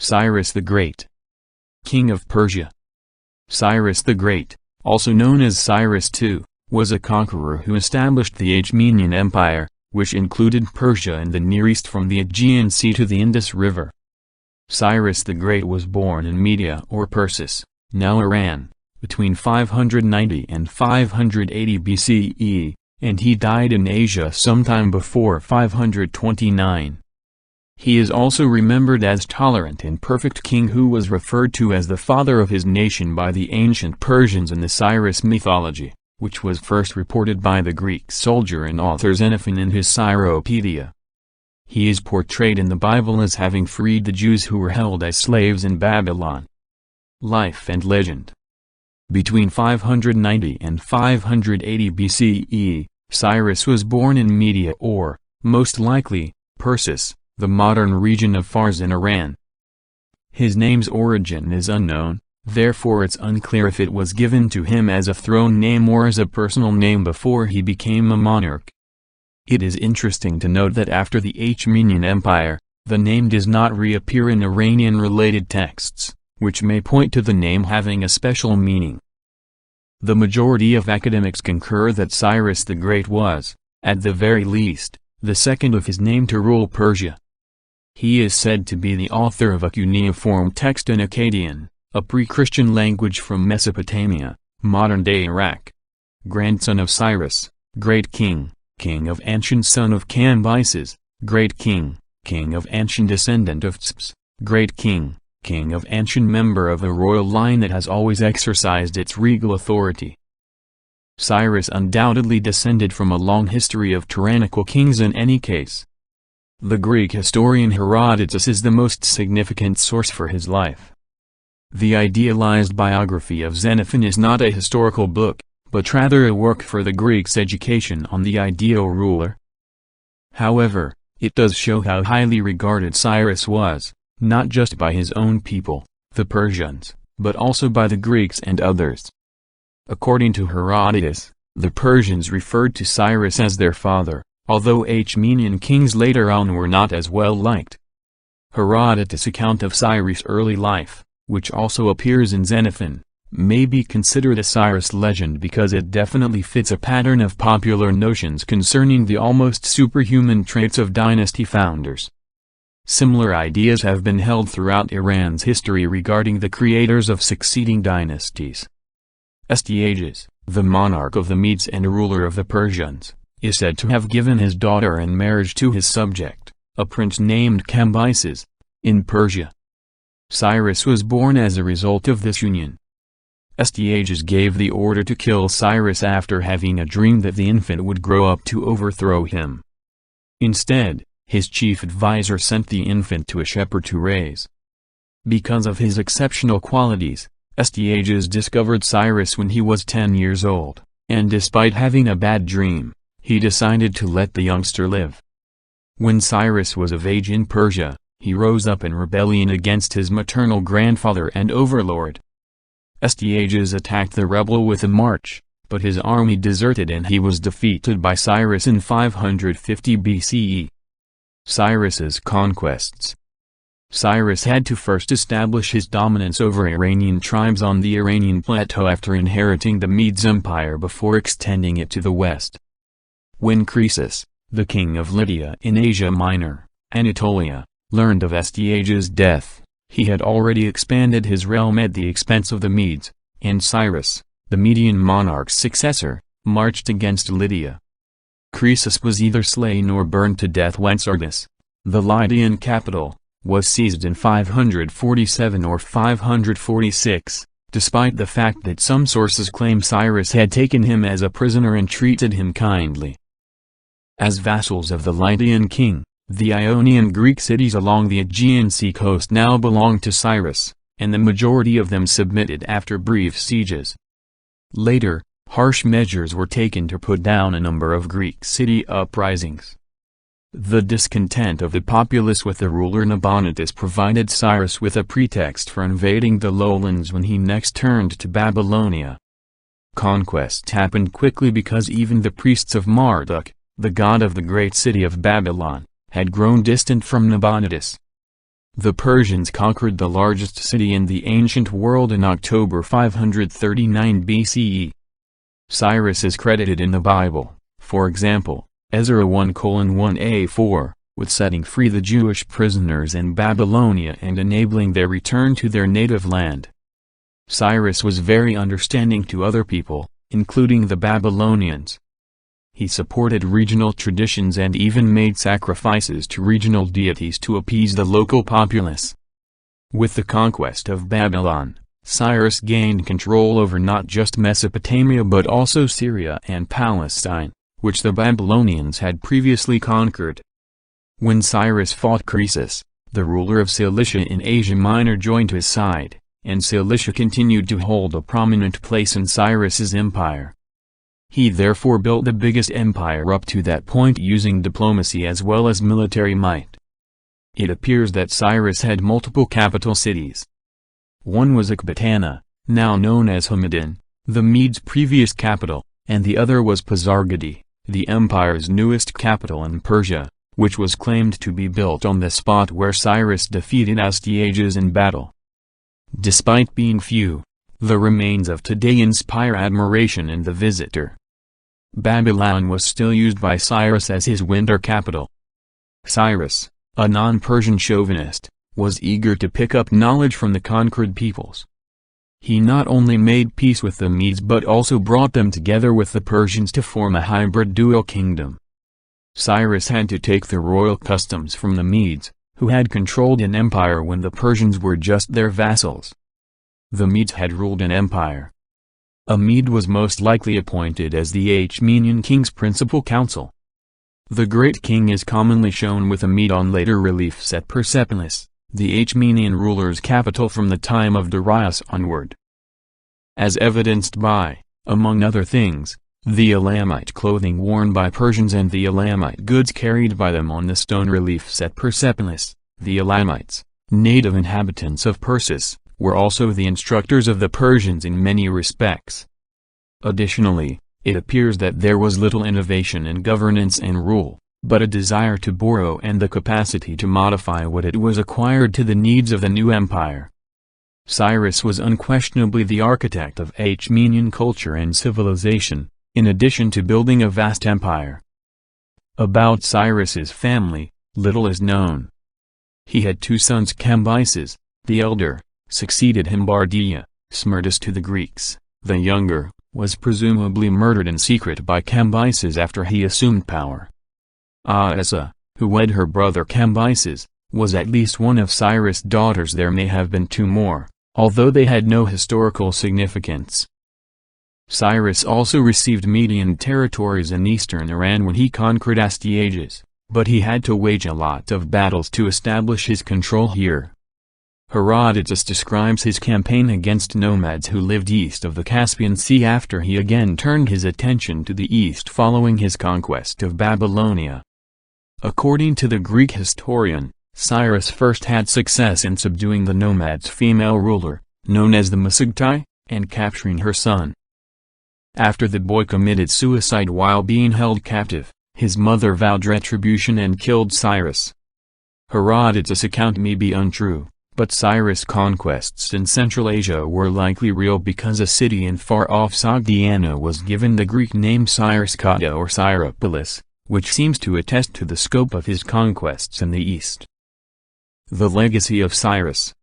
Cyrus the Great, king of Persia. Cyrus the Great, also known as Cyrus II, was a conqueror who established the Achaemenid Empire, which included Persia and the Near East from the Aegean Sea to the Indus River. Cyrus the Great was born in Media or Persis, now Iran, between 590 and 580 BCE, and he died in Asia sometime before 529. He is also remembered as tolerant and perfect king who was referred to as the father of his nation by the ancient Persians in the Cyrus mythology, which was first reported by the Greek soldier and author Xenophon in his Cyropaedia. He is portrayed in the Bible as having freed the Jews who were held as slaves in Babylon. Life and legend. Between 590 and 580 BCE, Cyrus was born in Media or, most likely, Persis, the modern region of Fars in Iran. His name's origin is unknown, therefore it's unclear if it was given to him as a throne name or as a personal name before he became a monarch. It is interesting to note that after the Achaemenid Empire, the name does not reappear in Iranian-related texts, which may point to the name having a special meaning. The majority of academics concur that Cyrus the Great was, at the very least, the second of his name to rule Persia. He is said to be the author of a cuneiform text in Akkadian, a pre-Christian language from Mesopotamia, modern-day Iraq. Grandson of Cyrus, Great King, king of Anshan son of Cambyses, Great King, king of Anshan descendant of Tsps, Great King, king of Anshan member of a royal line that has always exercised its regal authority. Cyrus undoubtedly descended from a long history of tyrannical kings in any case. The Greek historian Herodotus is the most significant source for his life. The idealized biography of Xenophon is not a historical book, but rather a work for the Greeks' education on the ideal ruler. However, it does show how highly regarded Cyrus was, not just by his own people, the Persians, but also by the Greeks and others. According to Herodotus, the Persians referred to Cyrus as their father, although Achaemenid kings later on were not as well liked. Herodotus' account of Cyrus' early life, which also appears in Xenophon, may be considered a Cyrus legend because it definitely fits a pattern of popular notions concerning the almost superhuman traits of dynasty founders. Similar ideas have been held throughout Iran's history regarding the creators of succeeding dynasties. Astyages, the monarch of the Medes and ruler of the Persians, is said to have given his daughter in marriage to his subject, a prince named Cambyses, in Persia. Cyrus was born as a result of this union. Astyages gave the order to kill Cyrus after having a dream that the infant would grow up to overthrow him. Instead, his chief advisor sent the infant to a shepherd to raise. Because of his exceptional qualities, Astyages discovered Cyrus when he was 10 years old, and despite having a bad dream, he decided to let the youngster live. When Cyrus was of age in Persia, he rose up in rebellion against his maternal grandfather and overlord. Astyages attacked the rebel with a march, but his army deserted and he was defeated by Cyrus in 550 BCE. Cyrus's conquests. Cyrus had to first establish his dominance over Iranian tribes on the Iranian plateau after inheriting the Medes Empire before extending it to the west. When Croesus, the king of Lydia in Asia Minor, Anatolia, learned of Astyages' death, he had already expanded his realm at the expense of the Medes, and Cyrus, the Median monarch's successor, marched against Lydia. Croesus was either slain or burned to death when Sardis, the Lydian capital, was seized in 547 or 546, despite the fact that some sources claim Cyrus had taken him as a prisoner and treated him kindly. As vassals of the Lydian king, the Ionian Greek cities along the Aegean Sea coast now belonged to Cyrus, and the majority of them submitted after brief sieges. Later, harsh measures were taken to put down a number of Greek city uprisings. The discontent of the populace with the ruler Nabonidus provided Cyrus with a pretext for invading the lowlands when he next turned to Babylonia. Conquests happened quickly because even the priests of Marduk, the god of the great city of Babylon, had grown distant from Nabonidus. The Persians conquered the largest city in the ancient world in October 539 BCE. Cyrus is credited in the Bible, for example, Ezra 1:1a-4, with setting free the Jewish prisoners in Babylonia and enabling their return to their native land. Cyrus was very understanding to other people, including the Babylonians. He supported regional traditions and even made sacrifices to regional deities to appease the local populace. With the conquest of Babylon, Cyrus gained control over not just Mesopotamia but also Syria and Palestine, which the Babylonians had previously conquered. When Cyrus fought Croesus, the ruler of Cilicia in Asia Minor, joined his side, and Cilicia continued to hold a prominent place in Cyrus's empire. He therefore built the biggest empire up to that point using diplomacy as well as military might. It appears that Cyrus had multiple capital cities. One was Ecbatana, now known as Hamadan, the Medes' previous capital, and the other was Pasargadae, the empire's newest capital in Persia, which was claimed to be built on the spot where Cyrus defeated Astyages in battle. Despite being few, the remains of today inspire admiration in the visitor. Babylon was still used by Cyrus as his winter capital. Cyrus, a non-Persian chauvinist, was eager to pick up knowledge from the conquered peoples. He not only made peace with the Medes but also brought them together with the Persians to form a hybrid dual kingdom. Cyrus had to take the royal customs from the Medes, who had controlled an empire when the Persians were just their vassals. The Medes had ruled an empire. A Mede was most likely appointed as the Achaemenid king's principal counsel. The Great King is commonly shown with a Mede on later reliefs at Persepolis, the Achaemenid ruler's capital from the time of Darius onward. As evidenced by, among other things, the Elamite clothing worn by Persians and the Elamite goods carried by them on the stone reliefs at Persepolis, the Elamites, native inhabitants of Persis, were also the instructors of the Persians in many respects. Additionally, it appears that there was little innovation in governance and rule, but a desire to borrow and the capacity to modify what it was acquired to the needs of the new empire. Cyrus was unquestionably the architect of Achaemenid culture and civilization, in addition to building a vast empire. About Cyrus's family, little is known. He had two sons. Cambyses, the elder, succeeded him Bardia, Smyrtus to the Greeks. The younger, was presumably murdered in secret by Cambyses after he assumed power. Aessa, who wed her brother Cambyses, was at least one of Cyrus' daughters. There may have been two more, although they had no historical significance. Cyrus also received Median territories in eastern Iran when he conquered Astyages, but he had to wage a lot of battles to establish his control here. Herodotus describes his campaign against nomads who lived east of the Caspian Sea after he again turned his attention to the east following his conquest of Babylonia. According to the Greek historian, Cyrus first had success in subduing the nomad's female ruler, known as the Masagtai, and capturing her son. After the boy committed suicide while being held captive, his mother vowed retribution and killed Cyrus. Herodotus' account may be untrue, but Cyrus' conquests in Central Asia were likely real because a city in far-off Sogdiana was given the Greek name Cyrus-Kata or Syropolis, which seems to attest to the scope of his conquests in the east. The legacy of Cyrus.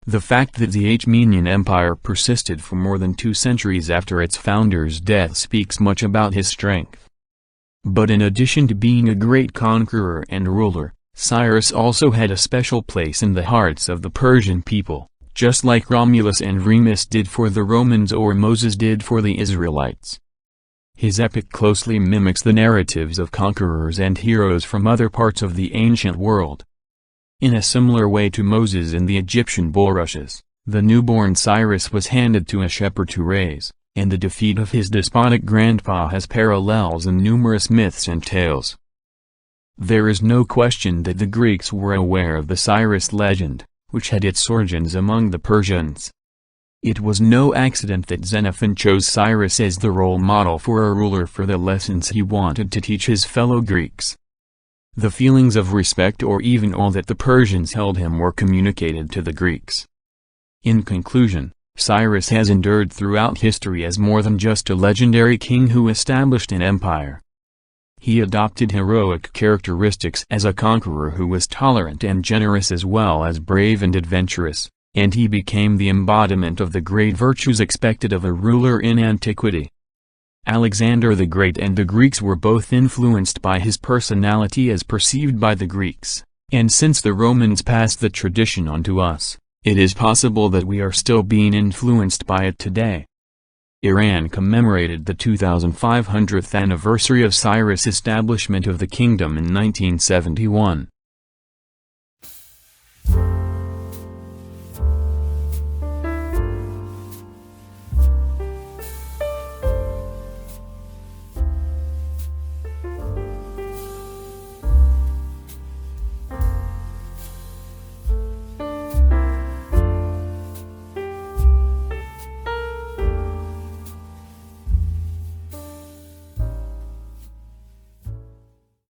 The fact that the Achaemenid Empire persisted for more than 2 centuries after its founder's death speaks much about his strength. But in addition to being a great conqueror and ruler, Cyrus also had a special place in the hearts of the Persian people, just like Romulus and Remus did for the Romans or Moses did for the Israelites. His epic closely mimics the narratives of conquerors and heroes from other parts of the ancient world. In a similar way to Moses in the Egyptian bulrushes, the newborn Cyrus was handed to a shepherd to raise, and the defeat of his despotic grandpa has parallels in numerous myths and tales. There is no question that the Greeks were aware of the Cyrus legend, which had its origins among the Persians. It was no accident that Xenophon chose Cyrus as the role model for a ruler for the lessons he wanted to teach his fellow Greeks. The feelings of respect or even awe that the Persians held him were communicated to the Greeks. In conclusion, Cyrus has endured throughout history as more than just a legendary king who established an empire. He adopted heroic characteristics as a conqueror who was tolerant and generous as well as brave and adventurous, and he became the embodiment of the great virtues expected of a ruler in antiquity. Alexander the Great and the Greeks were both influenced by his personality as perceived by the Greeks, and since the Romans passed the tradition on to us, it is possible that we are still being influenced by it today. Iran commemorated the 2500th anniversary of Cyrus' establishment of the kingdom in 1971.